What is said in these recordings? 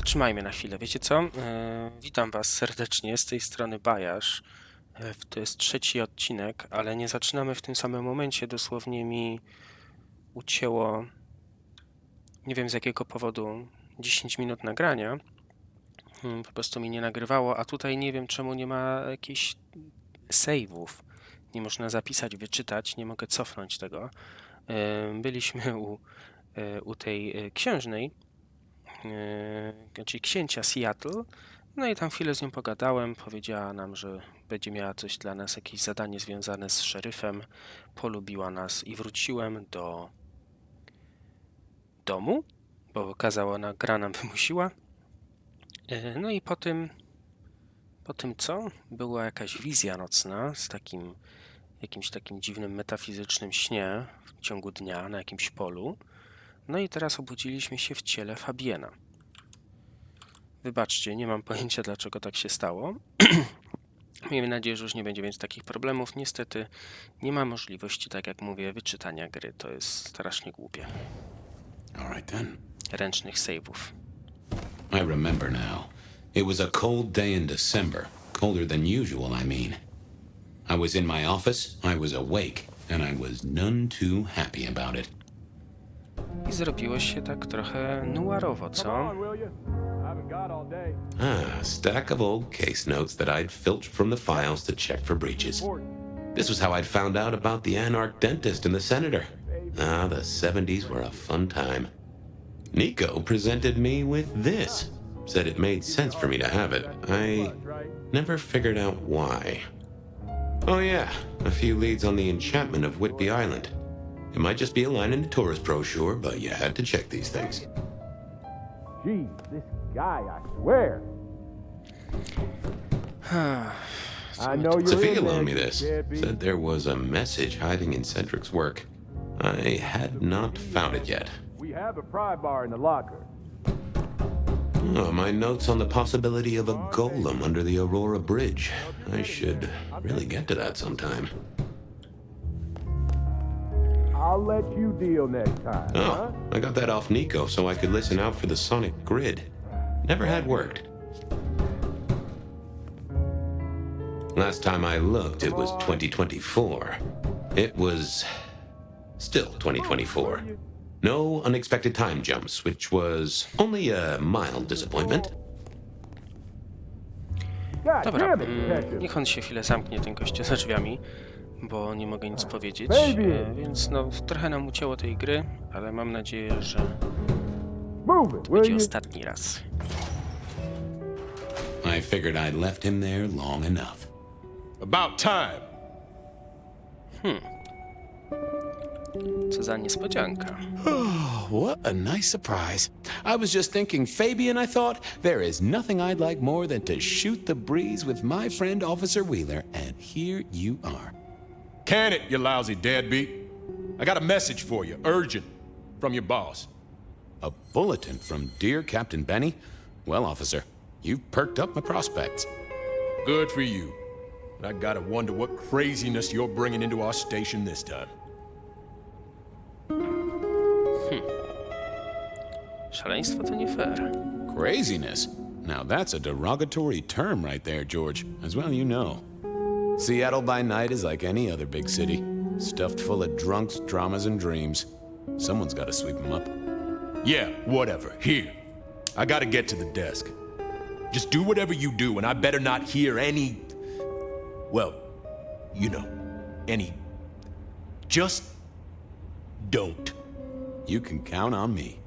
zatrzymajmy na chwilę. Wiecie co? Witam was serdecznie, z tej strony Bajasz. To jest 3. odcinek, ale nie zaczynamy w tym samym momencie. Dosłownie mi ucięło, nie wiem z jakiego powodu, 10 minut nagrania. Po prostu mi nie nagrywało, a tutaj nie wiem czemu nie ma jakichś save'ów. Nie można zapisać, wyczytać, nie mogę cofnąć tego. Byliśmy u tej księżnej, czyli księcia Seattle. No i tam chwilę z nią pogadałem. Powiedziała nam, że będzie miała coś dla nas, jakieś zadanie związane z szeryfem. Polubiła nas i wróciłem do domu, bo kazała, gra nam wymusiła. No i po tym co? Była jakaś wizja nocna z jakimś takim dziwnym metafizycznym śnie w ciągu dnia na jakimś polu. No i teraz obudziliśmy się w ciele Fabiena. Wybaczcie, nie mam pojęcia, dlaczego tak się stało. Miejmy nadzieję, że już nie będzie więcej takich problemów. Niestety nie ma możliwości, tak jak mówię, wyczytania gry. To jest strasznie głupie. Ręcznych save'ów. I remember now. It was a cold day in December. Colder than usual, I mean. I was in my office, I was awake, and I was none too happy about it. I zrobiło się tak trochę noirowo, co? A stack of old case notes that I'd filched from the files to check for breaches. This was how I'd found out about the anarch dentist and the senator. Ah, the 70s were a fun time. Nico presented me with this. Said it made sense for me to have it. I never figured out why. Oh yeah, a few leads on the enchantment of Whitby Island. It might just be a line in the tourist brochure, but you had to check these things. Jeez, this guy, I swear. I know you're Sophia in there, loaned me you this. deadbeat. Said there was a message hiding in Cedric's work. I had not found it yet. We have a pry bar in the locker. Oh, my notes on the possibility of a golem under the Aurora Bridge. I should really get to that sometime. I'll let you deal next time, huh? Oh, I got that off Nico so I could listen out for the sonic grid. Never had worked. Last time I looked, it was 2024. It was still 2024. No unexpected time jumps, which was only a mild disappointment. God Dobra, damn it, detective. niech on się chwilę zamknie, ten gościu za drzwiami, bo nie mogę nic powiedzieć. Więc no, trochę nam ucięło tej gry, ale mam nadzieję, że Move it, to will będzie you? ostatni raz. I figured I'd left him there long enough. About time. Co za niespodzianka. What a nice surprise. I was just thinking, Fabian, I thought, there is nothing I'd like more than to shoot the breeze with my friend Officer Wheeler, and here you are. Can it, you lousy deadbeat? I got a message for you, urgent, from your boss. A bulletin from dear Captain Benny? Well, officer, you've perked up my prospects. Good for you. But I gotta wonder what craziness you're bringing into our station this time. Szaleństwo to nie fair. Craziness? Now that's a derogatory term right there, George, as well you know. Seattle by night is like any other big city, stuffed full of drunks, dramas, and dreams. Someone's gotta sweep them up. Yeah, whatever. Here. I gotta get to the desk. Just do whatever you do, and I better not hear any... Well, you know, any... Just don't. You can count on me.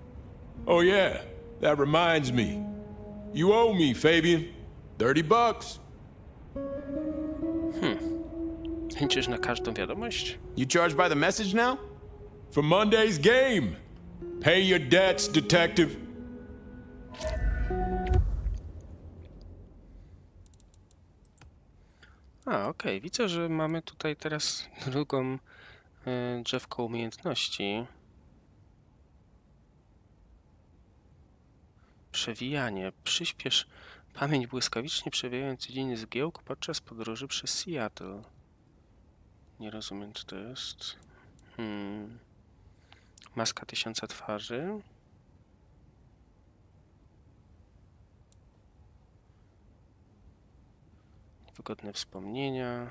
Oh yeah, that reminds me. You owe me, Fabian. $30. Liczysz na każdą wiadomość? You charged by the message now? For Monday's game. Pay your debts, detective. Okej. Widzę, że mamy tutaj teraz drugą drzewko umiejętności. Przewijanie. Przyspiesz pamięć błyskawicznie przewijając dziedziny zgiełku podczas podróży przez Seattle. Nie rozumiem, co to jest. Maska 1000 twarzy. wygodne wspomnienia.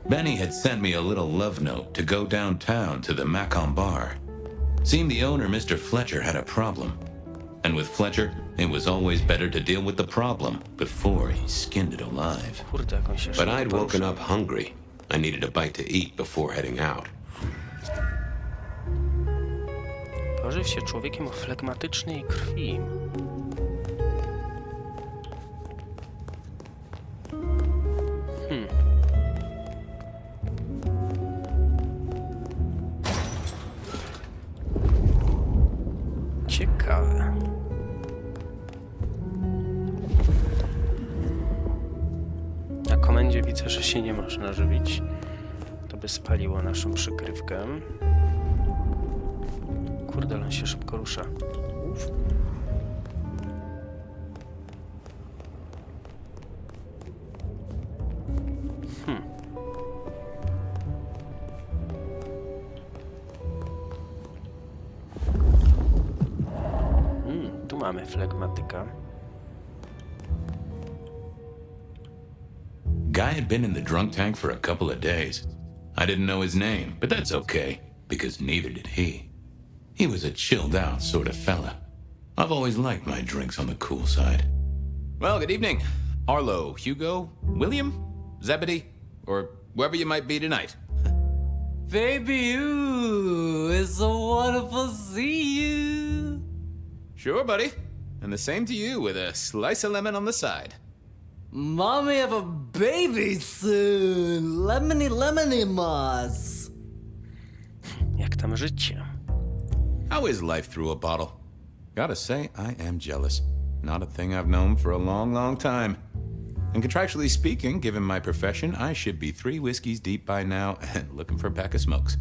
Benny had sent me a little love note to go downtown to the Macon bar. Seemed the owner, Mr. Fletcher, had a problem. And with Fletcher, it was always better to deal with the problem before he skinned it alive. Kurde, jak on się But szybko I'd woken porusza. up hungry. I needed a bite to eat before heading out. Pożyw się człowiekiem o flegmatycznej krwi. Ciekawe. Na komendzie widzę, że się nie można żywić. To by spaliło naszą przykrywkę. Kurde, ale on się szybko rusza. Uf. Tu mamy flegmatyka. Guy had been in the drunk tank for a couple of days. I didn't know his name, but that's okay, because neither did he. He was a chilled out sort of fella. I've always liked my drinks on the cool side. Well, good evening. Arlo, Hugo, William, Zebedee, or wherever you might be tonight. Baby, ooh, it's so wonderful to see you. Sure, buddy. And the same to you with a slice of lemon on the side. Mommy have a baby soon. Lemony, lemony moss. Jak tam życie? How is life through a bottle? Gotta say, I am jealous. Not a thing I've known for a long, long time. And contractually speaking, given my profession, I should be 3 whiskeys deep by now and looking for a pack of smokes.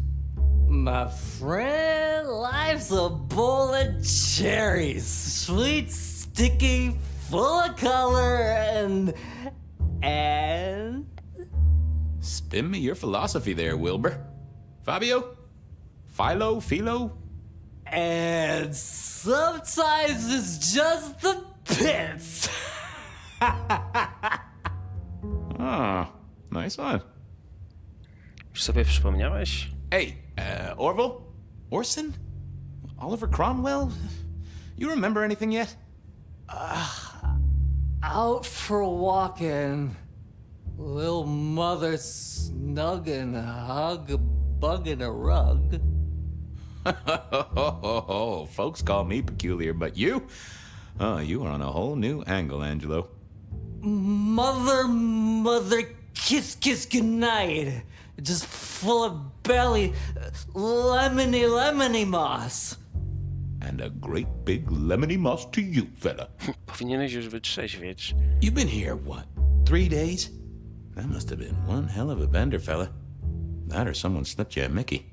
My friend, life's a bowl of cherries. Sweet, sticky, full of color, and... Spin me your philosophy there, Wilbur. Fabio? Philo? And sometimes it's just the pits. Ah, nice one. Już sobie przypomniałeś? Hey, Orville? Orson? Oliver Cromwell? You remember anything yet? Out for walking. Little mother snuggin', hug a bug in a rug. Folks call me peculiar, but you? Oh, you are on a whole new angle, Angelo. Mother, kiss goodnight. Just full of belly, lemony moss. And a great big lemony moss to you, fella. Powinieneś już wytrzeźwieć. You've been here, what, 3 days? That must have been one hell of a bender, fella. That or someone slipped you a Mickey.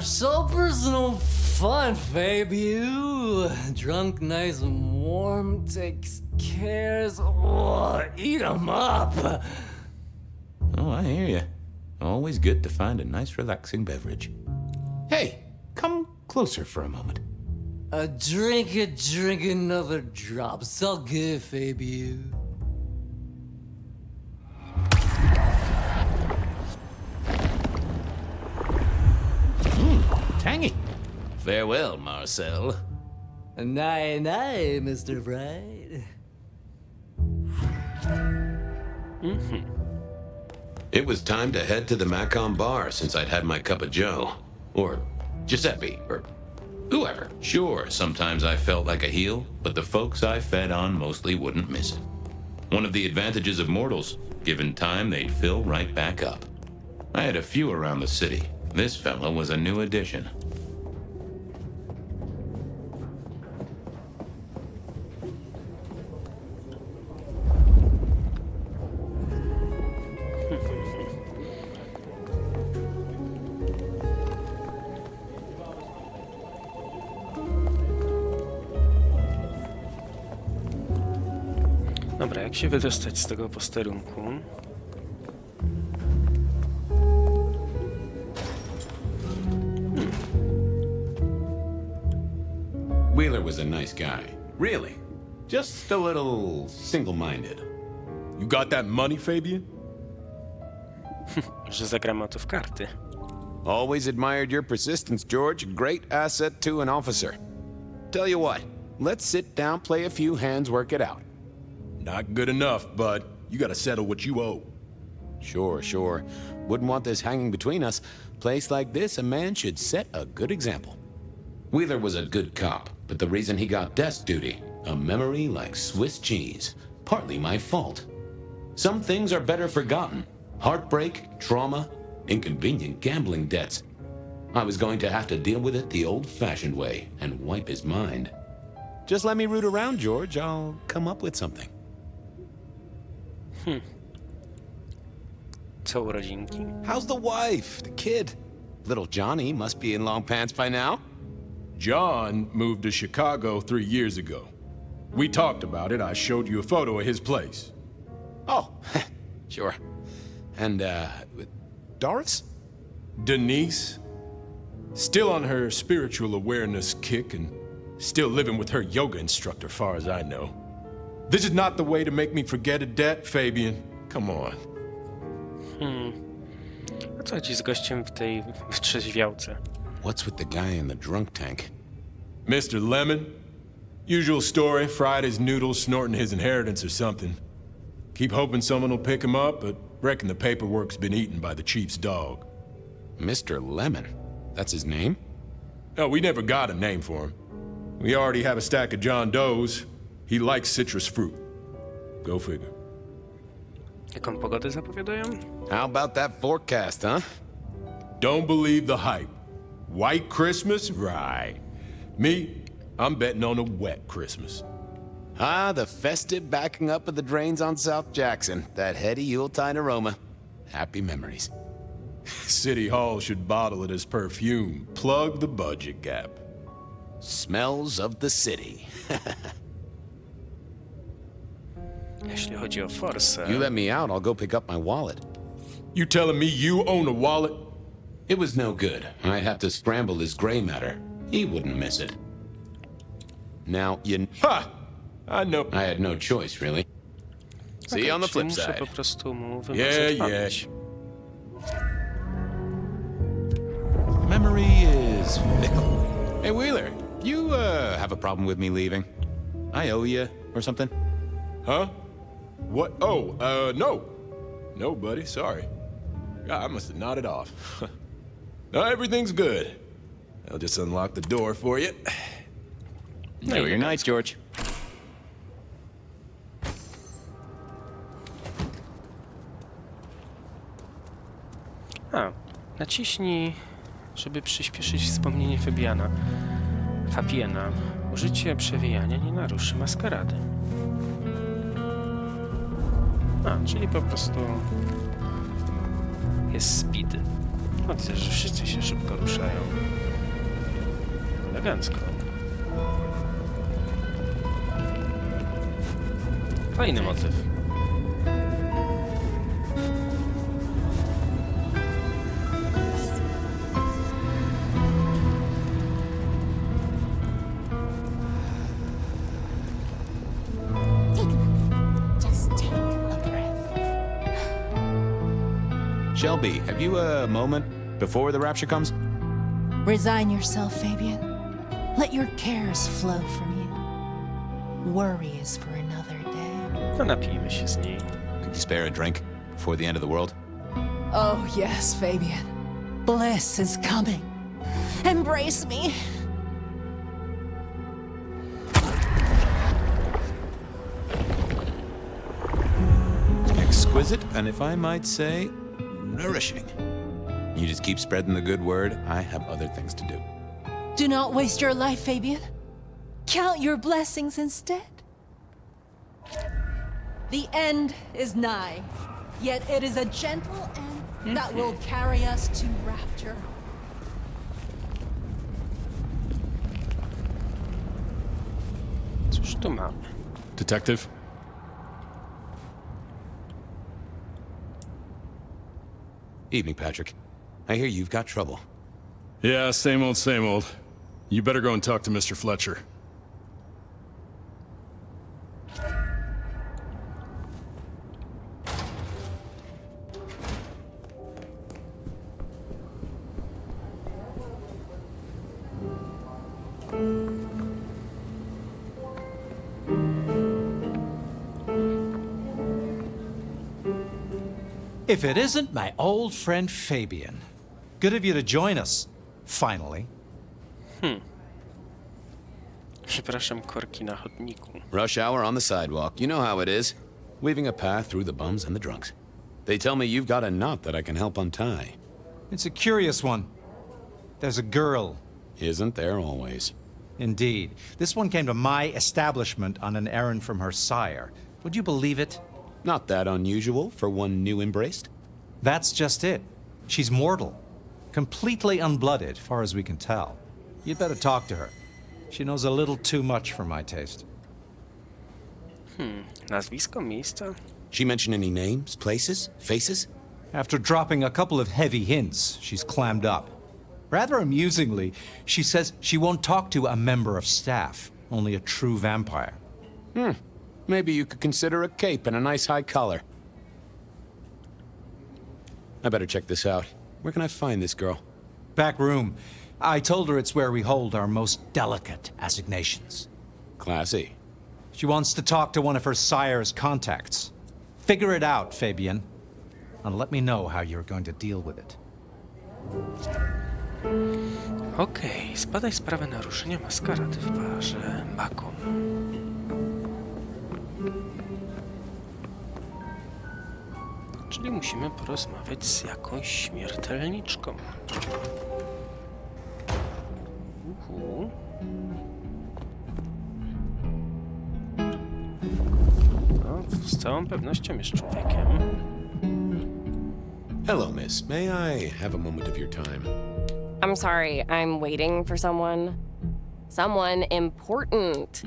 Sober's no fun, Fabio. Drunk, nice and warm, takes cares. Oh, eat 'em up. Oh, I hear you. Always good to find a nice, relaxing beverage. Hey, come closer for a moment. Drink another drop. It's all good, Fabio. Tangy. Farewell, Marcel. Night, Mr. Bright. It was time to head to the Macon bar since I'd had my cup of joe. Or Giuseppe, or whoever. Sure, sometimes I felt like a heel, but the folks I fed on mostly wouldn't miss it. One of the advantages of mortals, given time, they'd fill right back up. I had a few around the city. This fella was a new addition. Dobra, jak się wydostać z tego posterunku? Wheeler was a nice guy. Really. Just a little single-minded. You got that money, Fabian? Że zagramy o to w karty. Always admired your persistence, George. Great asset to an officer. Tell you what, let's sit down, play a few hands, work it out. Not good enough, bud. You gotta settle what you owe. Sure, sure. Wouldn't want this hanging between us. Place like this, a man should set a good example. Wheeler was a good cop, but the reason he got desk duty, a memory like Swiss cheese, partly my fault. Some things are better forgotten. Heartbreak, trauma, inconvenient gambling debts. I was going to have to deal with it the old-fashioned way and wipe his mind. Just let me root around, George. I'll come up with something. Co urodzinki? How's the wife, the kid? Little Johnny must be in long pants by now. John moved to Chicago 3 years ago. We talked about it. I showed you a photo of his place. Oh, sure. And, Doris? Denise, still on her spiritual awareness kick and still living with her yoga instructor, far as I know. This is not the way to make me forget a debt, Fabian. Come on. A co ci z gościem w tej wytrzeźwiałce? What's with the guy in the drunk tank? Mr. Lemon? Usual story, fried his noodles, snorting his inheritance or something. Keep hoping someone will pick him up, but reckon the paperwork's been eaten by the chief's dog. Mr. Lemon? That's his name? No, we never got a name for him. We already have a stack of John Doe's. He likes citrus fruit. Go figure. Jaką pogodę zapowiadają? How about that forecast, huh? Don't believe the hype. White Christmas? Right. Me, I'm betting on a wet Christmas. Ah, the festive backing up of the drains on South Jackson. That heady Yuletide aroma. Happy memories. City Hall should bottle it as perfume. Plug the budget gap. Smells of the city. Jeśli chodzi o forsę... You let me out, I'll go pick up my wallet. You telling me you own a wallet? It was no good. I'd have to scramble his gray matter. He wouldn't miss it. Now, Ha! I know. I had no choice, really. See you on the czyli flip muszę side. po prostu mu Yeah, wymazać pamięć. Memory is fickle. Hey, Wheeler, you, have a problem with me leaving? I owe you, or something? Huh? What? Oh, no. No, buddy, sorry. God, I must have nodded off. No, everything's good. I'll just unlock the door for you. Enjoy your night, George. Naciśnij, żeby przyspieszyć wspomnienie Fabiana. Użycie przewijania nie naruszy maskarady. Czyli po prostu jest speed. Widzę, że wszyscy się szybko ruszają. Elegancko. Fajny motyw. Shelby, have you a moment before the rapture comes? Resign yourself, Fabian. Let your cares flow from you. Worry is for another day. No napijmy się z niej. Could you spare a drink before the end of the world? Oh, yes, Fabian. Bliss is coming. Embrace me. Exquisite, and if I might say, nourishing. You just keep spreading the good word. I have other things to do. Do not waste your life, Fabian. Count your blessings instead. The end is nigh, yet it is a gentle end that will carry us to rapture. Cóż tu mamy? Detective? Evening, Patrick. I hear you've got trouble. Yeah, same old, same old. You better go and talk to Mr. Fletcher. If it isn't my old friend Fabian. Good of you to join us, finally. Przepraszam, korki na chodniku. Rush hour on the sidewalk. You know how it is. Weaving a path through the bums and the drunks. They tell me you've got a knot that I can help untie. It's a curious one. There's a girl. Isn't there always? Indeed. This one came to my establishment on an errand from her sire. Would you believe it? Not that unusual for one new embraced. That's just it. She's mortal. Completely unblooded, far as we can tell. You'd better talk to her. She knows a little too much for my taste. Nazwisko, miejsca? She mention any names, places, faces? After dropping a couple of heavy hints, she's clammed up. Rather amusingly, she says she won't talk to a member of staff, only a true vampire. Maybe you could consider a cape and a nice high collar. I better check this out. Where can I find this girl? Back room. I told her it's where we hold our most delicate assignations. Classy. She wants to talk to one of her sire's contacts. Figure it out, Fabian. And let me know how you're going to deal with it. Okej, zbadaj sprawę naruszenia maskarady w barze Makom. Czyli musimy porozmawiać z jakąś śmiertelniczką. No, z całą pewnością jest człowiekiem. Hello, miss. May I have a moment of your time? I'm sorry, I'm waiting for someone. Someone important.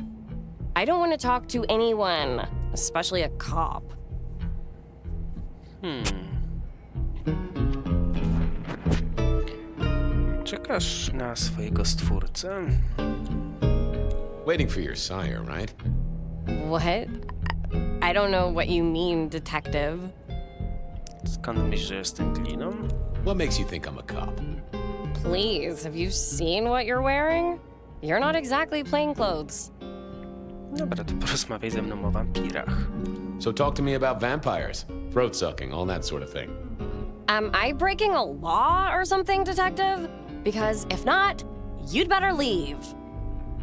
I don't want to talk to anyone, especially a cop. Czekasz na swojego stwórcę? Waiting for your sire, right? What? I don't know what you mean, detective. Skąd myślisz, że jestem gliną? What makes you think I'm a cop? Please, have you seen what you're wearing? You're not exactly plain clothes. Dobra, to porozmawiaj ze mną o wampirach. So talk to me about vampires, throat sucking, all that sort of thing. Am I breaking a law or something, detective? Because if not, you'd better leave.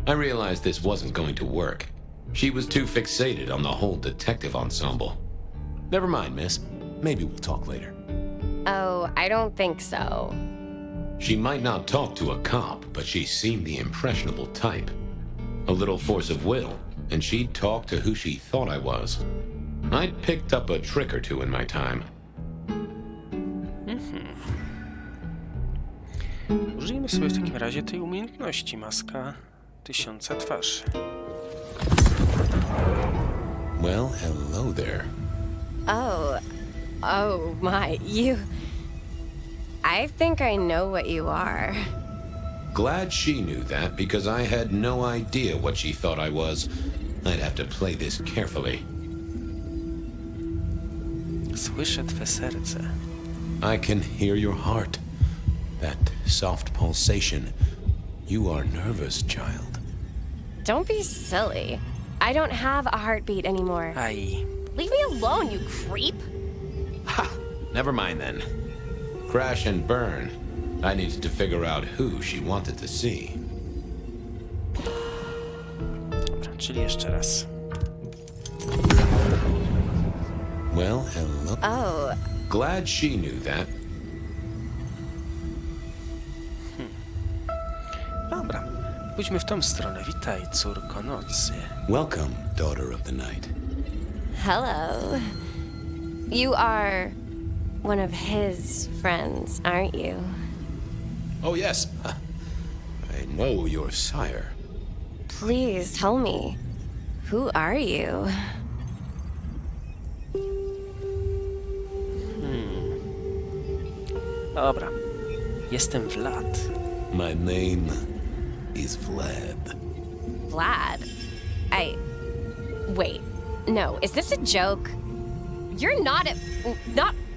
I realized this wasn't going to work. She was too fixated on the whole detective ensemble. Never mind, miss. Maybe we'll talk later. Oh, I don't think so. She might not talk to a cop, but she seemed the impressionable type. A little force of will, and she'd talk to who she thought I was. I'd picked up a trick or two in my time. Użyjmy sobie w takim razie tej umiejętności Maska Tysiąca Twarzy. Well, hello there. Oh my, you... I think I know what you are. Glad she knew that, because I had no idea what she thought I was. I'd have to play this carefully. Słyszę twe serce. I can hear your heart. That soft pulsation. You are nervous, child. Don't be silly. I don't have a heartbeat anymore. Aj. Leave me alone, you creep. Ha! Never mind then. Crash and burn. I needed to figure out who she wanted to see. Dobra, czyli jeszcze raz. Well, hello. Oh, Glad she knew that. Dobra, pójdźmy w tą stronę. Witaj, córko nocy. Welcome, daughter of the night. hello. You are one of his friends, aren't you? Oh, yes. I know your sire. Please tell me, who are you? Dobra, jestem Vlad. My name is Vlad. Vlad? Wait, no, is this a joke? You're not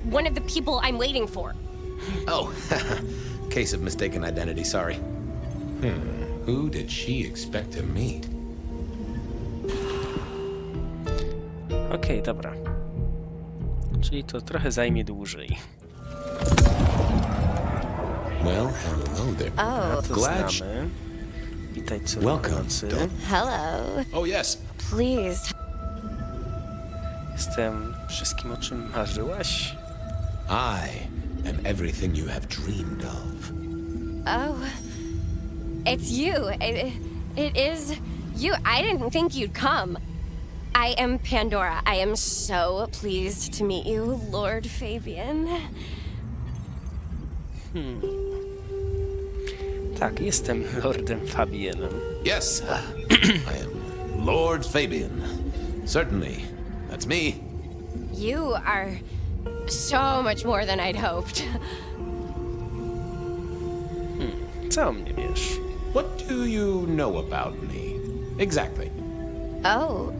one of the people I'm waiting for. Oh, case of mistaken identity, sorry. Who did she expect to meet? Okej, dobra. Czyli to trochę zajmie dłużej. Well, hello there. Oh, To Glad znamy. Witaj co do Welcome, nocy. hello. Oh, yes. Please. Jestem wszystkim, o czym marzyłaś. I am everything you have dreamed of. Oh, it's you. It is you. I didn't think you'd come. I am Pandora. I am so pleased to meet you, Lord Fabian. Tak, jestem Lordem Fabienem. Yes, I am Lord Fabian. Certainly. That's me. You are so much more than I'd hoped. Co o mnie wiesz? What do you know about me? Exactly. Oh,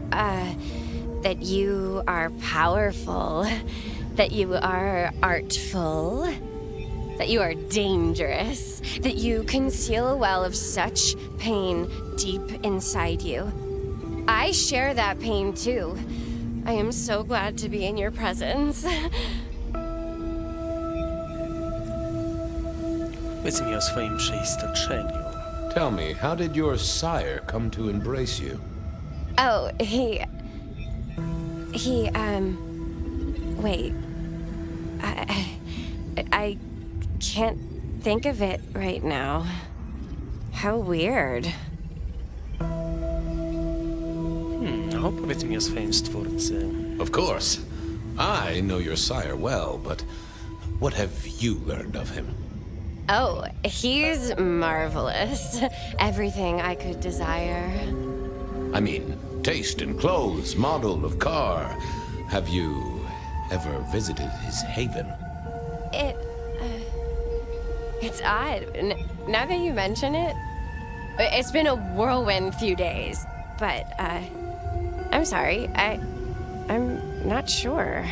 that you are powerful, that you are artful, that you are dangerous, that you conceal a well of such pain deep inside you. I share that pain too. I am so glad to be in your presence. Powiedz mi o swoim przeistoczeniu. Tell me, how did your sire come to embrace you? Oh, wait. I can't think of it right now. How weird. Opowiedz mi o swoim stwórcy. Of course. I know your sire well, but what have you learned of him? Oh, he's marvelous. Everything I could desire. I mean, taste in clothes, model of car. Have you ever visited his haven? It's odd. Now that you mention it, it's been a whirlwind few days. But, I'm sorry. I'm not sure.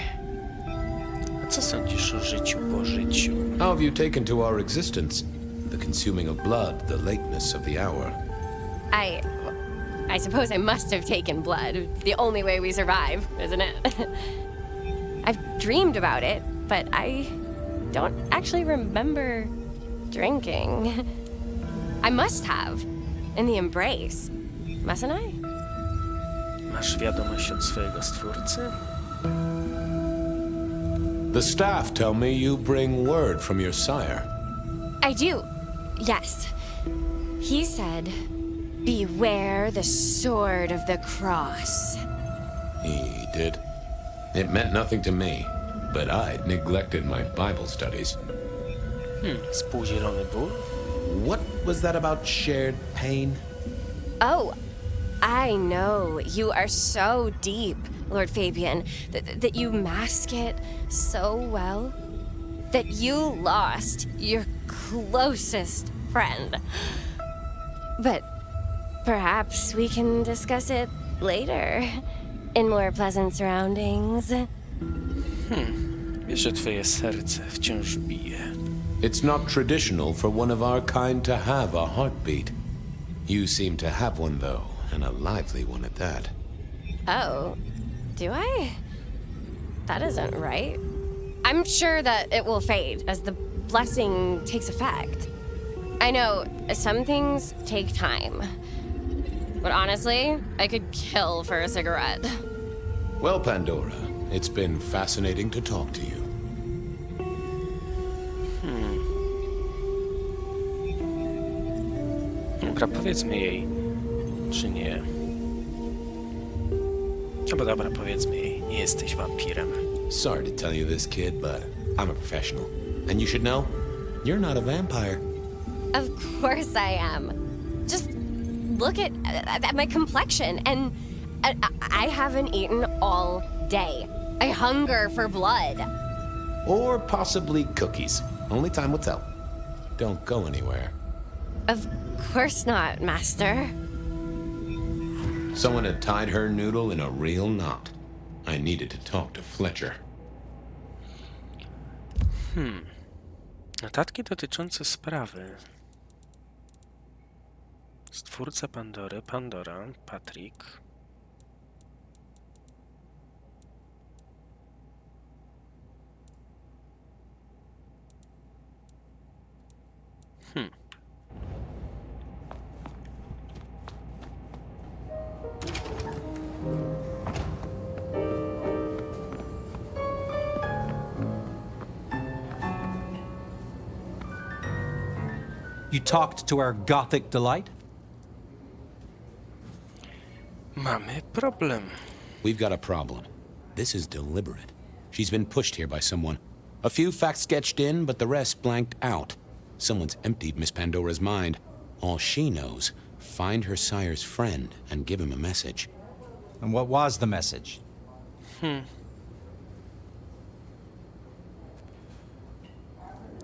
A co sądzisz o życiu po życiu? How have you taken to our existence? The consuming of blood, the lateness of the hour. I suppose I must have taken blood. It's the only way we survive, isn't it? I've dreamed about it, but I don't actually remember drinking. I must have. In the embrace. Mustn't I? Masz wiadomość od swojego stwórcy? The staff tell me you bring word from your sire. I do. Yes. He said, "Beware the sword of the cross." He did. It meant nothing to me, but I'd neglected my Bible studies. Spółdzielony ból? What was that about shared pain? Oh, I know. You are so deep, Lord Fabian, that you mask it so well. That you lost your closest friend. But perhaps we can discuss it later, in more pleasant surroundings. Wiesz, że twoje serce wciąż bije. It's not traditional for one of our kind to have a heartbeat. You seem to have one, though, and a lively one at that. Oh, do I? That isn't right. I'm sure that it will fade as the blessing takes effect. I know some things take time. But honestly, I could kill for a cigarette. Well, Pandora, it's been fascinating to talk to you. Dobra, powiedzmy jej, czy nie. Albo dobra, powiedzmy jej, nie jesteś wampirem. Sorry to tell you this, kid, but I'm a professional. And you should know, you're not a vampire. Of course I am. Just look at my complexion, and I haven't eaten all day. I hunger for blood. Or possibly cookies. Only time will tell. Don't go anywhere. Of course not, Master. Someone had tied her noodle in a real knot. I needed to talk to Fletcher. Notatki dotyczące sprawy. Stwórca Pandory, Pandora, Patrick. You talked to our gothic delight? Mamy problem. We've got a problem. This is deliberate. She's been pushed here by someone. A few facts sketched in, but the rest blanked out. Someone's emptied Miss Pandora's mind. All she knows, find her sire's friend and give him a message. And what was the message?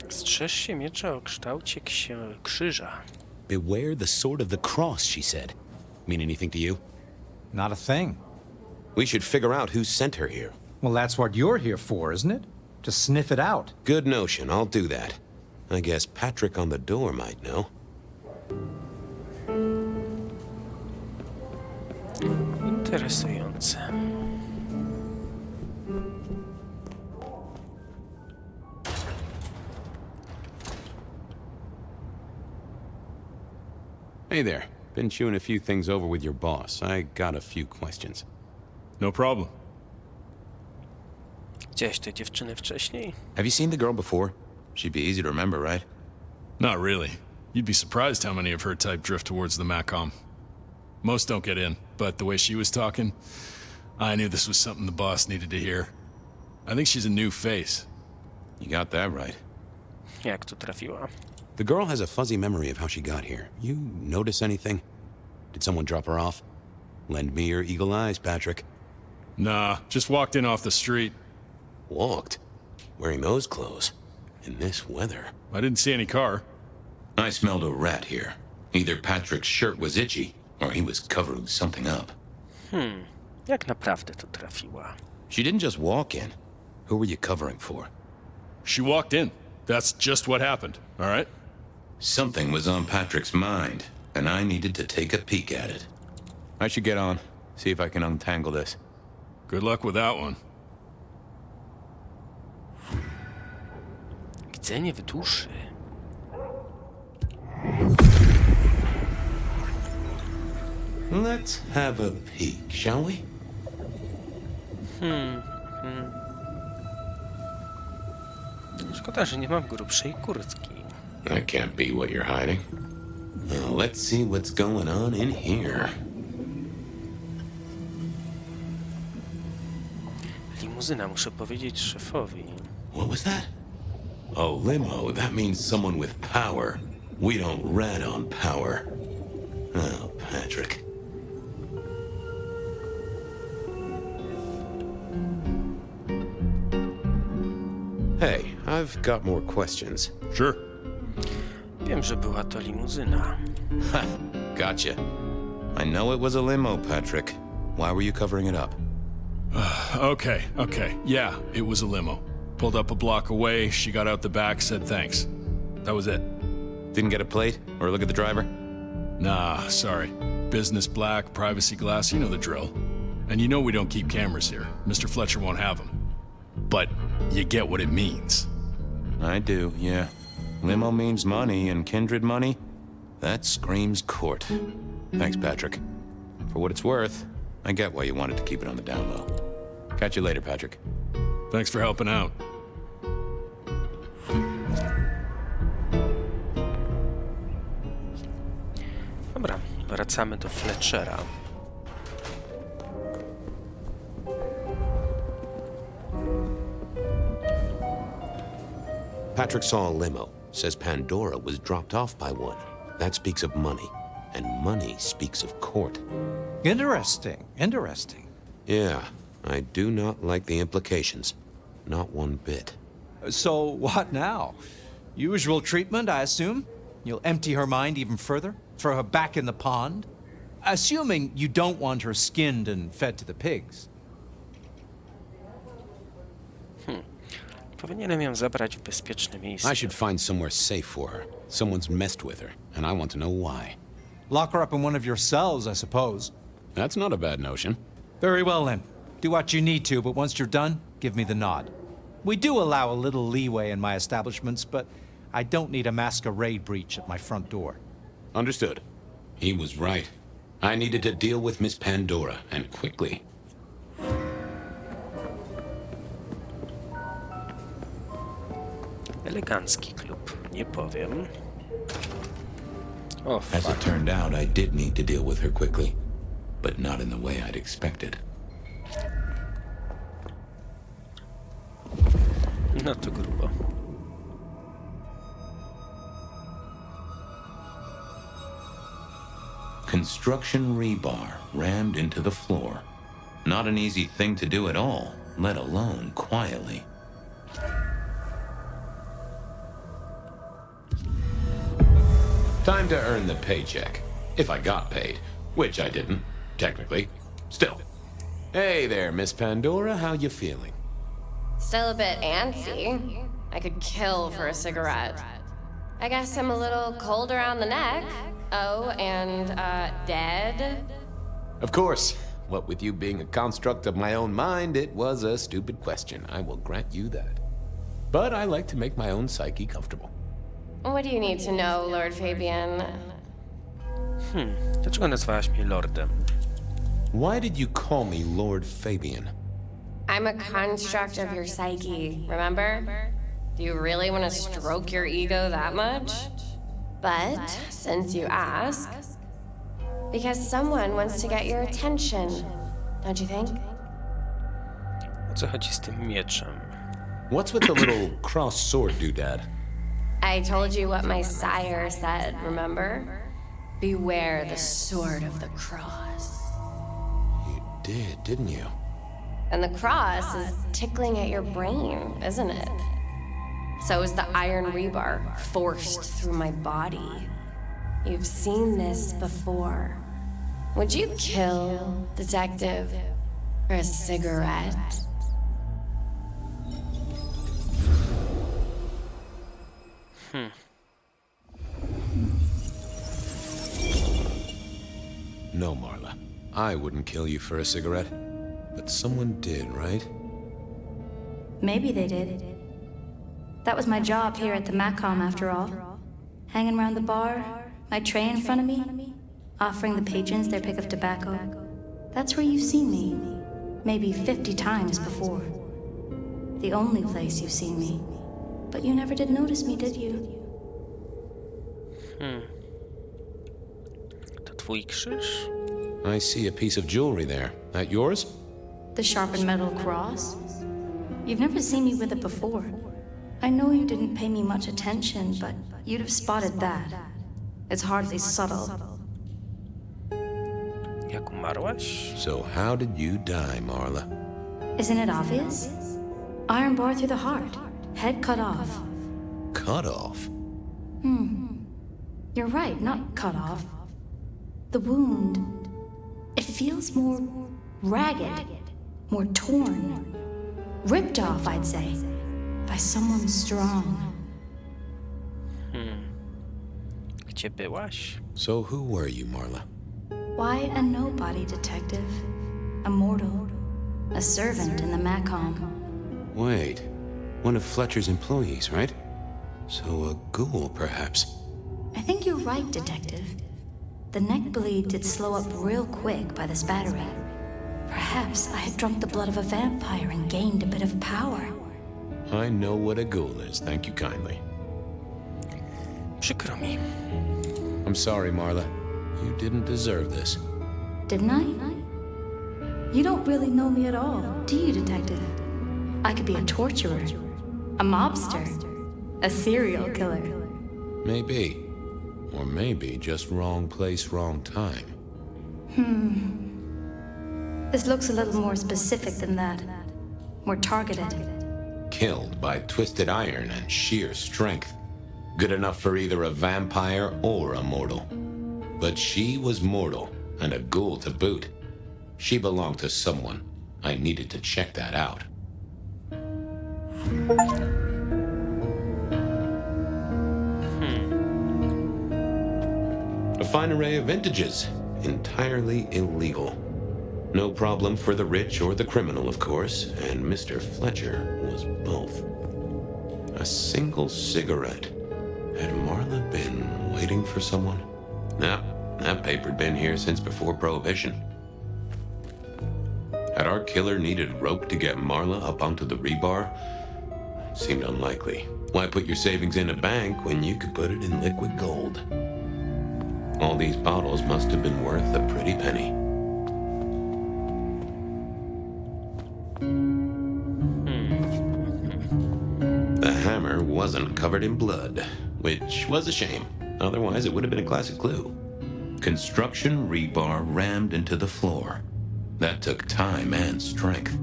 Strzeż się miecza o kształcie krzyża. Beware the sword of the cross, she said. Mean anything to you? Not a thing. We should figure out who sent her here. Well, that's what you're here for, isn't it? To sniff it out. Good notion, I'll do that. I guess Patrick on the door might know. Interesujące. Hey there. Been chewing a few things over with your boss. I got a few questions. No problem. Widziałeś tę dziewczynę wcześniej? Have you seen the girl before? She'd be easy to remember, right? Not really. You'd be surprised how many of her type drift towards the Macom. Most don't get in, but the way she was talking, I knew this was something the boss needed to hear. I think she's a new face. You got that right. Jak tu trafiła? The girl has a fuzzy memory of how she got here. You notice anything? Did someone drop her off? Lend me your eagle eyes, Patrick. Nah, just walked in off the street. Walked? Wearing those clothes? In this weather? I didn't see any car. I smelled a rat here. Either Patrick's shirt was itchy, or he was covering something up. Jak naprawdę tu trafiła? She didn't just walk in. Who were you covering for? She walked in. That's just what happened, all right? Something was on Patrick's mind, and I needed to take a peek at it. I should get on. See if I can untangle this. Good luck with that one. Gdzie nie wyduszy? Let's have a peek, shall we? Szkoda, że nie mam grubszej kurtki. That can't be what you're hiding. Now, let's see what's going on in here. Limuzyna, muszę powiedzieć szefowi. What was that? A limo. That means someone with power. We don't rat on power. Oh, Patrick. Hey, I've got more questions. Sure. Wiem, że była to limuzyna. Ha! Gotcha. I know it was a limo, Patrick. Why were you covering it up? Okay. Yeah, it was a limo. Pulled up a block away, she got out the back, said thanks. That was it. Didn't get a plate or look at the driver? Nah, sorry. Business black, privacy glass, you know the drill. And you know we don't keep cameras here. Mr. Fletcher won't have them. But you get what it means. I do, yeah. Limo means money, and kindred money? That screams court. Thanks, Patrick. For what it's worth, I get why you wanted to keep it on the down low. Catch you later, Patrick. Thanks for helping out. Dobra, wracamy do Fletchera. Patrick saw a limo. Says Pandora was dropped off by one. That speaks of money. And money speaks of court. Interesting. Yeah, I do not like the implications. Not one bit. So, what now? Usual treatment, I assume? You'll empty her mind even further? Throw her back in the pond? Assuming you don't want her skinned and fed to the pigs. Powinienem ją zabrać w bezpieczne miejsce. I should find somewhere safe for her. Someone's messed with her, and I want to know why. Lock her up in one of your cells, I suppose. That's not a bad notion. Very well, then. Do what you need to, but once you're done, give me the nod. We do allow a little leeway in my establishments, but I don't need a masquerade breach at my front door. Understood. He was right. I needed to deal with Miss Pandora, and quickly. Elegancki klub, nie powiem. O, As fuck. it turned out, I did need to deal with her quickly, but not in the way I'd expected. No to grubo. Construction rebar rammed into the floor. Not an easy thing to do at all, let alone quietly. Time to earn the paycheck. If I got paid. Which I didn't, technically. Still. Hey there, Miss Pandora, how you feeling? Still a bit antsy. I could kill for a cigarette. I guess I'm a little cold around the neck. Oh, and, dead? Of course. What with you being a construct of my own mind, it was a stupid question. I will grant you that. But I like to make my own psyche comfortable. What do you need to know, Lord Fabian? Dlaczego nazwałaś mnie lordem? Why did you call me Lord Fabian? I'm a construct of your psyche, remember? Do you really want to stroke your ego that much? But, since you ask, because someone wants to get your attention, don't you think? O co chodzi z tym mieczem? What's with the little cross sword doodad? I told you what my sire said, remember? Beware the sword of the cross. You did, didn't you? And the cross is tickling at your brain, isn't it? So is the iron rebar forced through my body. You've seen this before. Would you kill, detective, for a cigarette? No, Marla. I wouldn't kill you for a cigarette. But someone did, right? Maybe they did. That was my job here at the Macom, after all. Hanging around the bar, my tray in front of me, offering the patrons their pick of tobacco. That's where you've seen me. Maybe 50 times before. The only place you've seen me. But you never did notice me, did you? To twój krzyż? I see a piece of jewelry there. That yours? The sharpened metal cross? You've never seen me with it before. I know you didn't pay me much attention, but you'd have spotted that. It's hardly subtle. Jak umarłaś? So how did you die, Marla? Isn't it obvious? Iron bar through the heart. Head cut off. Cut off? You're right, not cut off. The wound, it feels more ragged, more torn. Ripped off, I'd say, by someone strong. Gdzie byłaś? So who were you, Marla? Why a nobody, detective? A mortal. A servant in the Macom. Wait. One of Fletcher's employees, right? So a ghoul, perhaps. I think you're right, detective. The neck bleed did slow up real quick by the spattering. Perhaps I had drunk the blood of a vampire and gained a bit of power. I know what a ghoul is, thank you kindly. Przykro mi. I'm sorry, Marla. You didn't deserve this. Didn't I? You don't really know me at all, do you, detective? I could be a torturer, a mobster, a serial killer. Maybe. Or maybe just wrong place, wrong time. This looks a little more specific than that. More targeted. Killed by twisted iron and sheer strength. Good enough for either a vampire or a mortal. But she was mortal, and a ghoul to boot. She belonged to someone. I needed to check that out. A fine array of vintages. Entirely illegal. No problem for the rich or the criminal, of course, and Mr. Fletcher was both. A single cigarette. Had Marla been waiting for someone? Nah, that paper'd been here since before Prohibition. Had our killer needed rope to get Marla up onto the rebar? Seemed unlikely. Why put your savings in a bank when you could put it in liquid gold? All these bottles must have been worth a pretty penny. The hammer wasn't covered in blood, which was a shame. Otherwise, it would have been a classic clue. Construction rebar rammed into the floor. That took time and strength.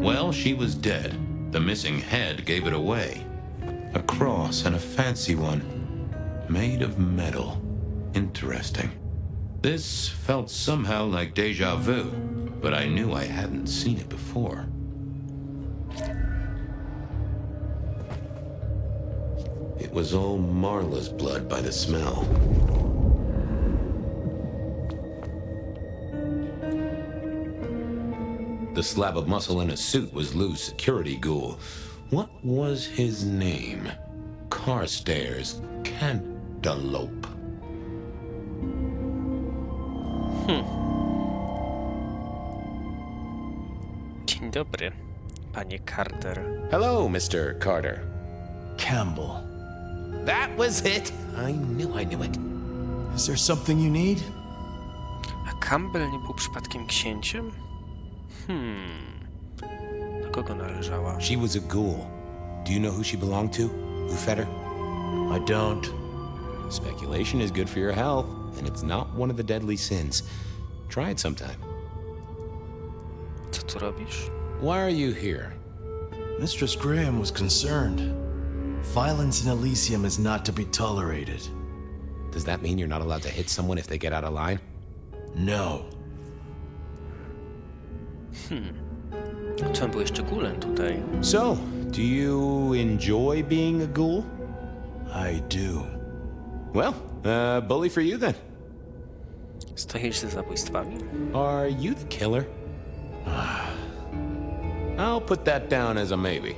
Well, she was dead. The missing head gave it away. A cross and a fancy one. Made of metal. Interesting. This felt somehow like deja vu, but I knew I hadn't seen it before. It was all Marla's blood by the smell. The slab of muscle in a suit was Lou's security ghoul. What was his name? Carstairs Cantaloupe. Dzień dobry, panie Carter. Hello, Mr. Carter. Campbell. That was it! I knew it. Is there something you need? A Campbell nie był przypadkiem księciem? Do kogo należała? She was a ghoul. Do you know who she belonged to? Who fed her? I don't. Speculation is good for your health, and it's not one of the deadly sins. Try it sometime. Co tu robisz? Why are you here? Mistress Graham was concerned. Violence in Elysium is not to be tolerated. Does that mean you're not allowed to hit someone if they get out of line? No. Czemu był jeszcze gulem tutaj? So, do you enjoy being a ghoul? I do. Well, bully for you then. Stoisz za zabójstwami? Are you the killer? I'll put that down as a maybe.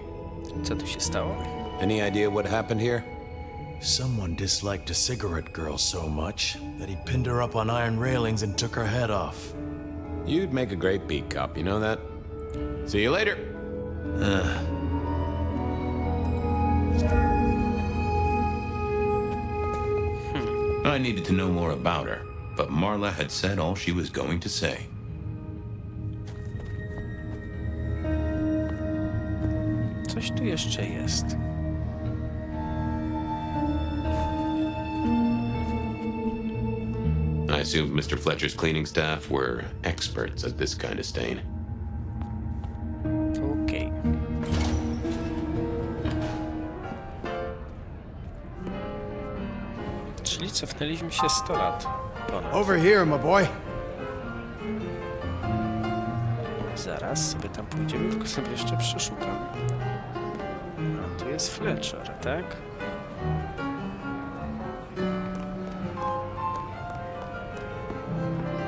Co tu się stało? Any idea what happened here? Someone disliked a cigarette girl so much that he pinned her up on iron railings and took her head off. You'd make a great beat cop, you know that? See you later. I needed to know more about her, but Marla had said all she was going to say. Coś tu jeszcze jest. I assumed Mr. Fletcher's cleaning staff were experts at this kind of stain. Okej. Czyli cofnęliśmy się 100 lat. Ponad. Over here, my boy. Zaraz sobie tam pójdziemy, tylko sobie jeszcze przeszukam. A tu jest Fletcher, tak?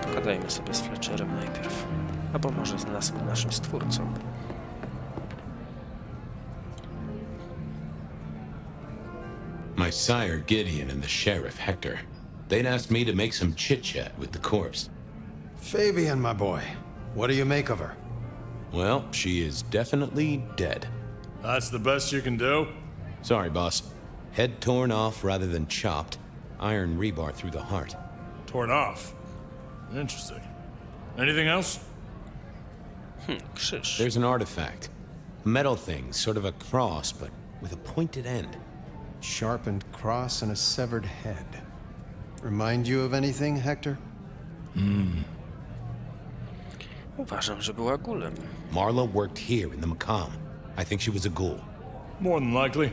Pogadajmy sobie z Fletcherem najpierw. Albo może z naszym stwórcą. My sire Gideon and the sheriff Hector, they'd asked me to make some chit-chat with the corpse. Fabian, my boy. What do you make of her? Well, she is definitely dead. That's the best you can do? Sorry, boss. Head torn off rather than chopped. Iron rebar through the heart. Torn off. Interesting. Anything else? Krzyż. There's an artifact. A metal thing, sort of a cross, but with a pointed end. Sharpened cross and a severed head. Remind you of anything, Hector? Uważam, że była gulem. Marla worked here in the Macomb. I think she was a ghoul. More than likely.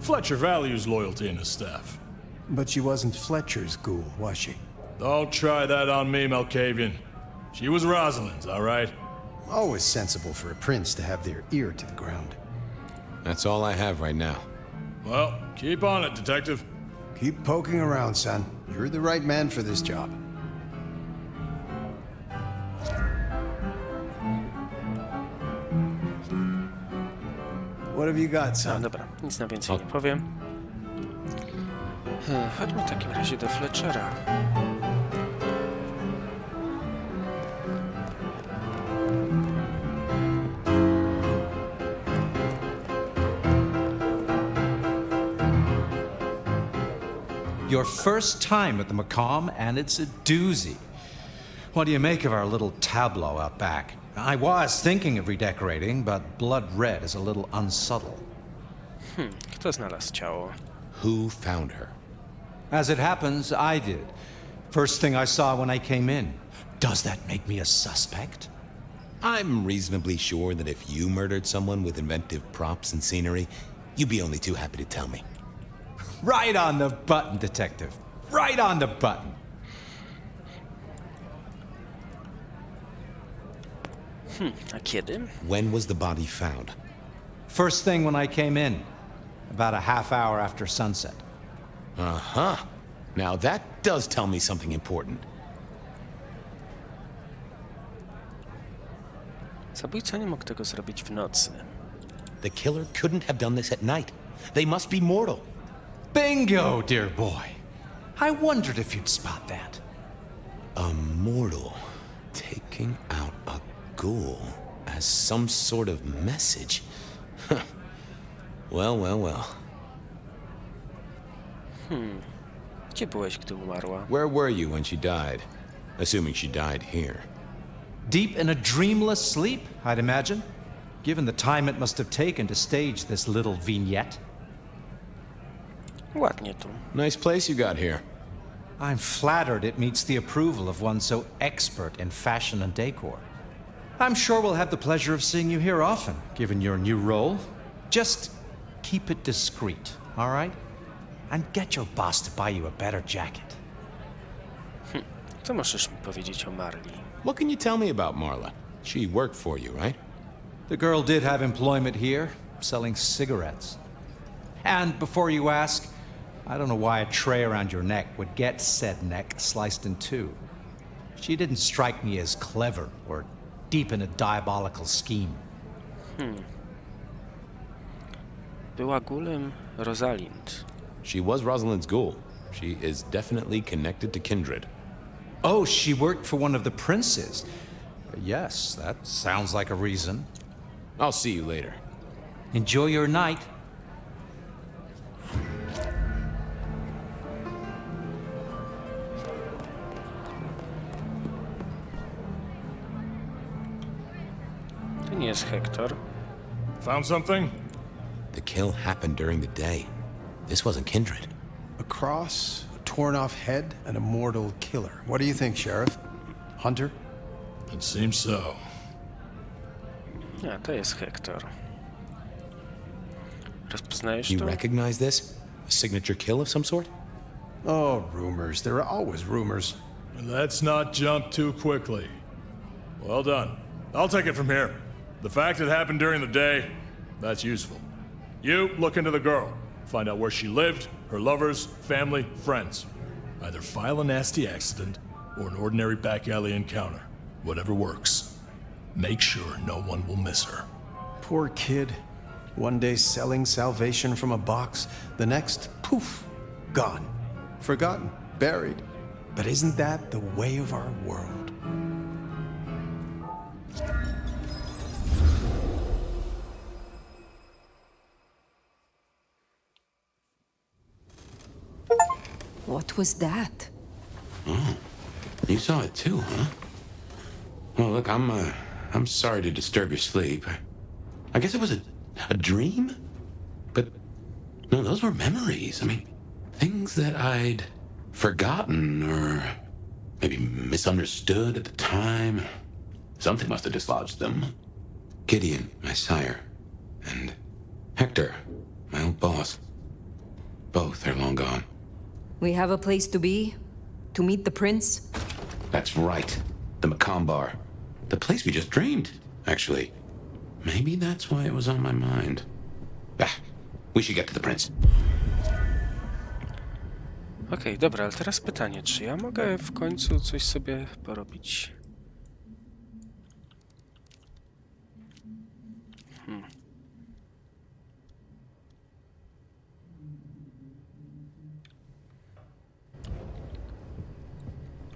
Fletcher values loyalty in his staff. But she wasn't Fletcher's ghoul, was she? Don't try that on me, Malkavian. She was Rosalind's, all right? Always sensible for a prince to have their ear to the ground. That's all I have right now. Well, keep on it, Detective. Keep poking around, son. You're the right man for this job. What have you got, No son? dobra, nic na więcej nie powiem. Chodźmy w takim razie do Fletchera. Your first time at the Macomb, and it's a doozy. What do you make of our little tableau out back? I was thinking of redecorating, but blood red is a little unsubtle. Kto znalazł ciało? Who found her? As it happens, I did. First thing I saw when I came in. Does that make me a suspect? I'm reasonably sure that if you murdered someone with inventive props and scenery, you'd be only too happy to tell me. Right on the button, Detective. Right on the button. A kiedy? When was the body found? First thing when I came in. About a half hour after sunset. Uh-huh. Now that does tell me something important. Zabójca nie mógł tego zrobić w nocy. The killer couldn't have done this at night. They must be mortal. Bingo, dear boy. I wondered if you'd spot that. A mortal taking out a ghoul as some sort of message. Huh. Well, well, well. Gdzie byłeś, gdy umarła? Where were you when she died? Assuming she died here. Deep in a dreamless sleep, I'd imagine. Given the time it must have taken to stage this little vignette. Ładnie tu. Nice place you got here. I'm flattered it meets the approval of one so expert in fashion and decor. I'm sure we'll have the pleasure of seeing you here often, given your new role. Just keep it discreet, all right? And get your boss to buy you a better jacket. Co możesz mi powiedzieć o Marli? What can you tell me about Marla? She worked for you, right? The girl did have employment here, selling cigarettes. And before you ask, I don't know why a tray around your neck would get said neck sliced in two. She didn't strike me as clever or deep in a diabolical scheme. Była gulem Rosalind. She was Rosalind's ghoul. She is definitely connected to kindred. Oh, she worked for one of the princes. Yes, that sounds like a reason. I'll see you later. Enjoy your night. To nie jest Hector. Found something? The kill happened during the day. This wasn't kindred. A cross, a torn off head, and a mortal killer. What do you think, Sheriff? Hunter? It seems so. A, to jest Hector. Rozpoznajesz You to? recognize this? A signature kill of some sort? Oh, rumors. There are always rumors. Let's not jump too quickly. Well done. I'll take it from here. The fact it happened during the day, that's useful. You look into the girl. Find out where she lived, her lovers, family, friends. Either file a nasty accident or an ordinary back alley encounter. Whatever works. Make sure no one will miss her. Poor kid. One day selling salvation from a box, the next, poof, gone. Forgotten, buried. But isn't that the way of our world? What was that? Oh, you saw it too, huh? Well, look, I'm sorry to disturb your sleep. I guess it was a dream? But, no, those were memories. I mean, things that I'd forgotten or maybe misunderstood at the time. Something must have dislodged them. Gideon, my sire, and Hector, my old boss. Both are long gone. We have a place to be? To meet the prince? That's right. The Macomb Bar. The place we just dreamed, actually. Maybe that's why it was on my mind. We should get to the prince. Okej, dobra, ale teraz pytanie, czy ja mogę w końcu coś sobie porobić?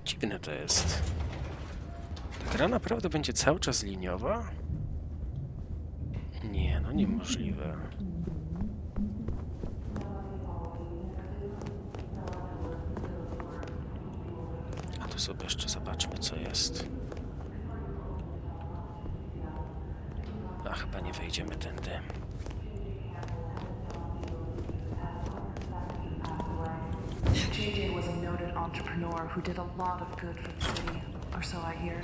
Dziwne to jest. Ta gra naprawdę będzie cały czas liniowa? Nie, no niemożliwe. to sobie jeszcze zobaczmy, co jest. A chyba nie wejdziemy tędy. JJ was a noted entrepreneur who did a lot of good for the city, or so I hear.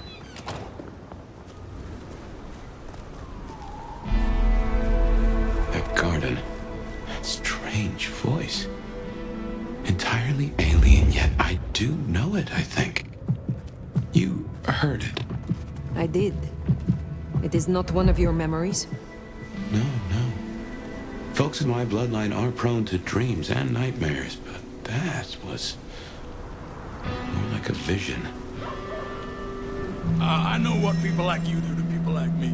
That garden. That strange voice. Entirely alien, yet I do know it, I think. You heard it. I did. It is not one of your memories? No. Folks in my bloodline are prone to dreams and nightmares, but that was more like a vision. I know what people like you do to people like me.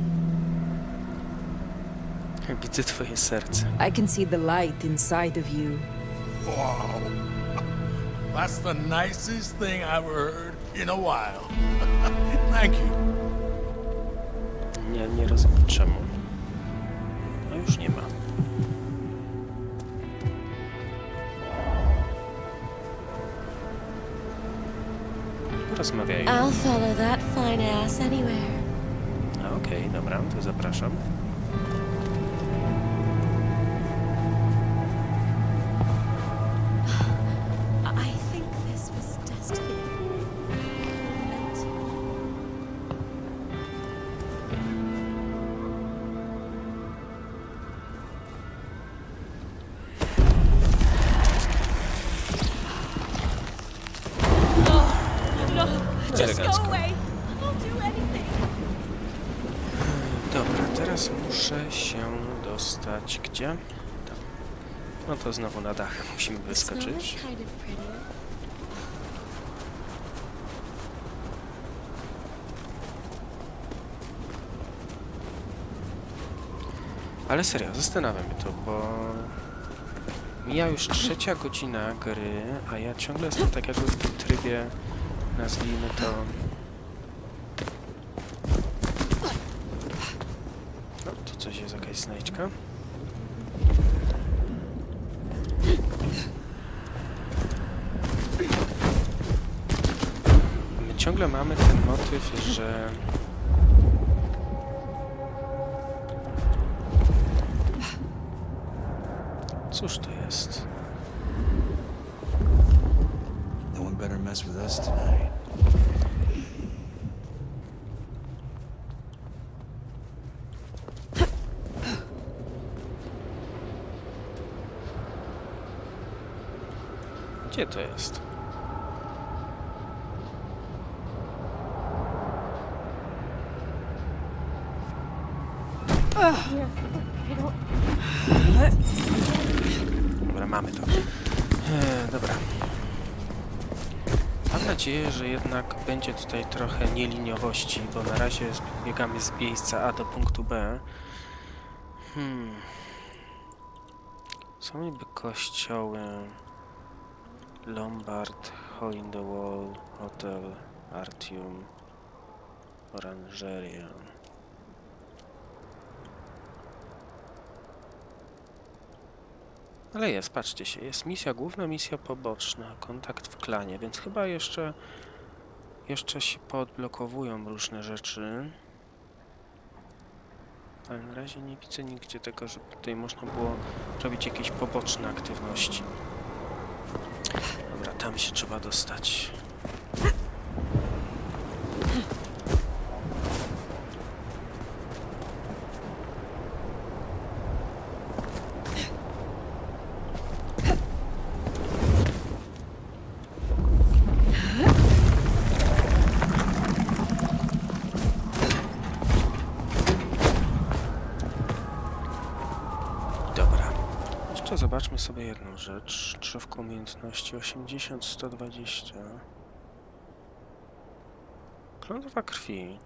Widzę twoje serce. I can see the light inside of you. Wow. That's the nicest thing I've heard in a while. Thank you. Nie rozumiem czemu. No już nie ma. Rozmawiają. I'll follow that fine ass anywhere. Okej, dobra, to zapraszam. I think this was destiny. Just go away. Dobra, teraz muszę się dostać gdzie? Tam. No to znowu na dach musimy wyskoczyć. Ale serio, zastanawiam się to, bo mija już 3. godzina gry, a ja ciągle jestem tak jakby w tym trybie, nazwijmy to... No, tu coś jest, jakaś znajdźka. My ciągle mamy ten motyw, że... Cóż to jest? No one better mess with us tonight. Gdzie to jest? Dobra, mamy to. Dobra. Mam nadzieję, że jednak będzie tutaj trochę nieliniowości, bo na razie biegamy z miejsca A do punktu B. Są niby kościoły, Lombard, Hole in the Wall, Hotel, Artium, Oranżeria. Ale jest, patrzcie się, jest misja główna, misja poboczna, kontakt w klanie, więc chyba jeszcze się poodblokowują różne rzeczy. Ale na razie nie widzę nigdzie tego, żeby tutaj można było robić jakieś poboczne aktywności. Dobra, tam się trzeba dostać. Zobaczmy sobie jedną rzecz. Drzewko umiejętności 80, 120. Klątwa krwi.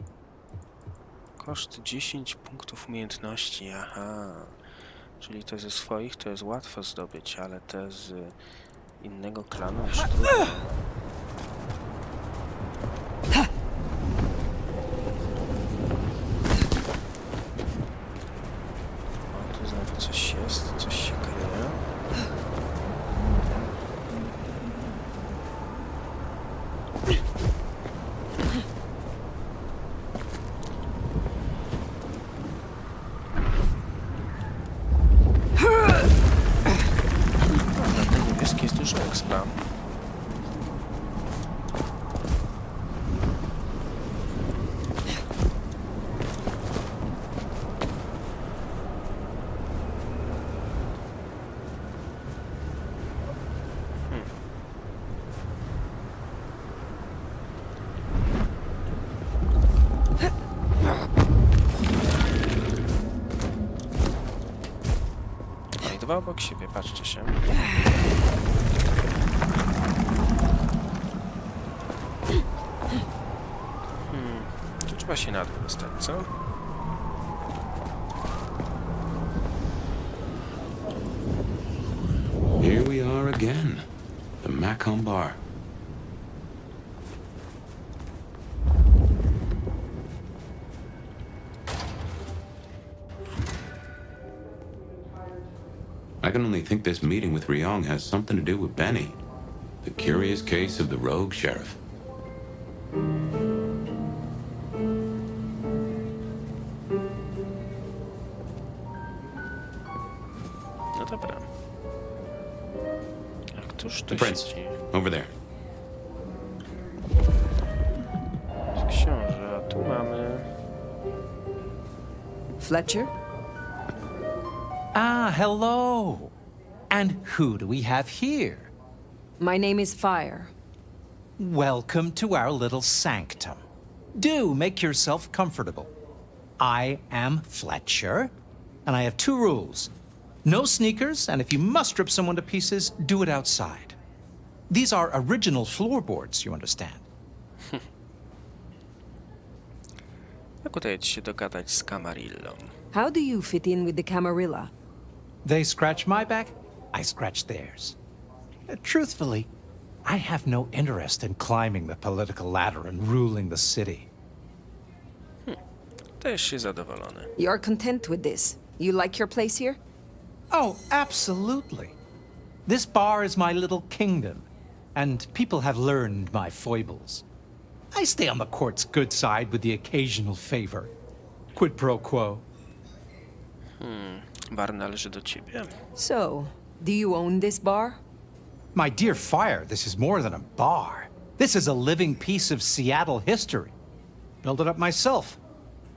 Koszt 10 punktów umiejętności. Aha. Czyli te ze swoich to jest łatwo zdobyć, ale te z innego klanu już trudno. O, tu znowu coś jest, coś się kryje. dwa obok siebie, patrzcie się. Tu trzeba się na dół dostać, co? Here we are again. The Macomb Bar. I can only think this meeting with Ryong has something to do with Benny. The curious case of the rogue sheriff. No dobra. A któż The to prince, siedzi? over there. Książę, a tu mamy... Fletcher? Ah, hello. And who do we have here? My name is Fire. Welcome to our little sanctum. Do make yourself comfortable. I am Fletcher, and I have two rules. No sneakers, and if you must rip someone to pieces, do it outside. These are original floorboards, you understand. Jak udaje ci się dogadać z Camarillą? How do you fit in with the Camarilla? They scratch my back, I scratch theirs. Truthfully, I have no interest in climbing the political ladder and ruling the city. Też się zadowolony. You're content with this? You like your place here? Oh, absolutely. This bar is my little kingdom, and people have learned my foibles. I stay on the court's good side with the occasional favor. Quid pro quo. Bar należy do ciebie. So, do you own this bar? My dear Fire, this is more than a bar. This is a living piece of Seattle history. Built it up myself.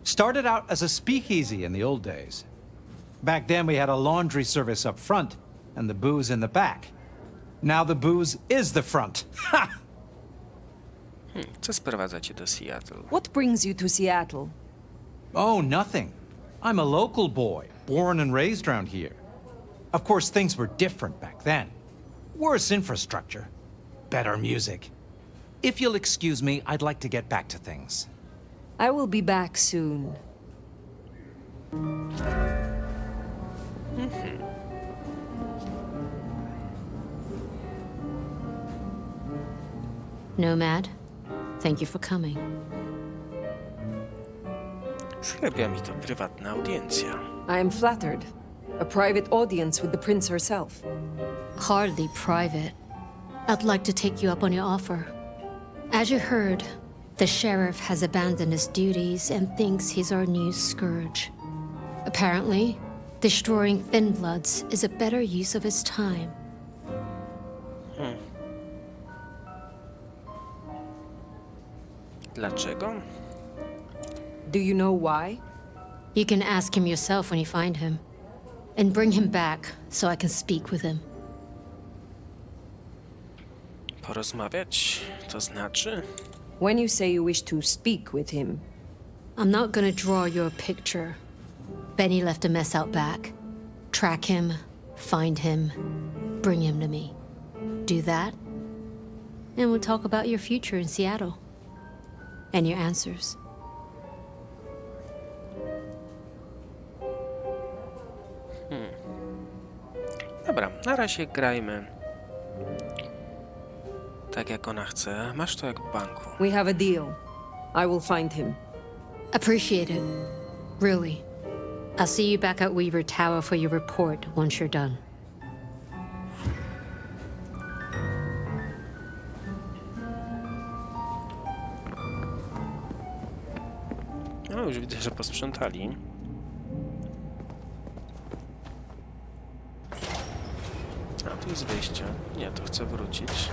Started out as a speakeasy in the old days. Back then we had a laundry service up front and the booze in the back. Now the booze is the front. Ha! Co sprowadza cię do Seattle? What brings you to Seattle? Oh, nothing. I'm a local boy, born and raised around here. Of course, things were different back then. Worse infrastructure, better music. If you'll excuse me, I'd like to get back to things. I will be back soon. Nomad, thank you for coming. Z hrabiami to prywatna audiencja. I am flattered. A private audience with the prince herself. Hardly private. I'd like to take you up on your offer. As you heard, the sheriff has abandoned his duties and thinks he's our new scourge. Apparently, destroying Thin Bloods is a better use of his time. Dlaczego? Do you know why? You can ask him yourself when you find him. And bring him back so I can speak with him. Porozmawiać? To znaczy? When you say you wish to speak with him, I'm not gonna draw your picture. Benny left a mess out back. Track him, find him, bring him to me. Do that, and we'll talk about your future in Seattle. And your answers. Dobra, na razie grajmy tak jak ona chce. Masz to jak w banku. we have a deal. I will find him. Appreciate it. Really. I'll see you back at Weaver Tower for your report once you're done. No już widzę, że posprzątali. A tu jest wyjście. Nie, to chcę wrócić.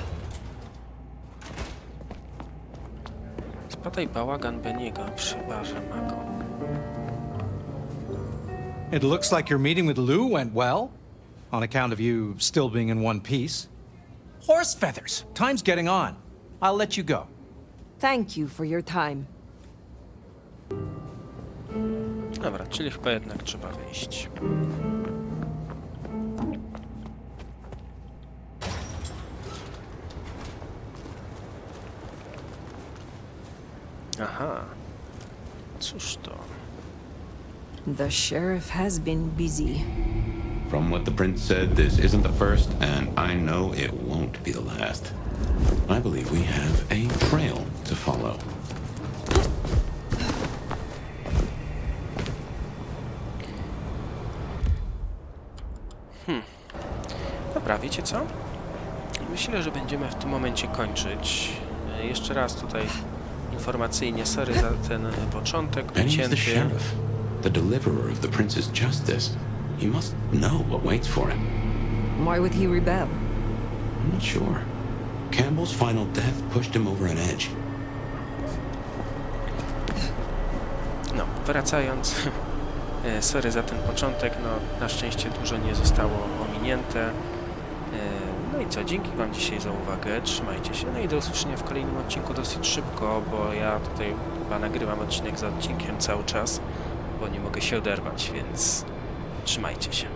Spadaj bałagan Beniego przy barze Mago. It looks like your meeting with Lou went well, on account of you still being in one piece. Horse feathers! Time's getting on. I'll let you go. Thank you for your time. Dobra, czyli chyba jednak trzeba wyjść. Aha. Cóż to? The sheriff has been busy. From what the prince said, this isn't the first, and I know it won't be the last. I believe we have a trail to follow. Dobra, wiecie co? Myślę, że będziemy w tym momencie kończyć. Jeszcze raz tutaj informacyjnie, sorry za ten początek And he's the ucięty. sheriff, the deliverer of the prince's justice. He must know what waits for him. Why would he rebel? I'm not sure. Campbell's final death pushed him over an edge. No, wracając, sorry za ten początek, no na szczęście dużo nie zostało ominięte. No i co, dzięki wam dzisiaj za uwagę, trzymajcie się, no i do usłyszenia w kolejnym odcinku dosyć szybko, bo ja tutaj chyba nagrywam odcinek za odcinkiem cały czas, bo nie mogę się oderwać, więc trzymajcie się.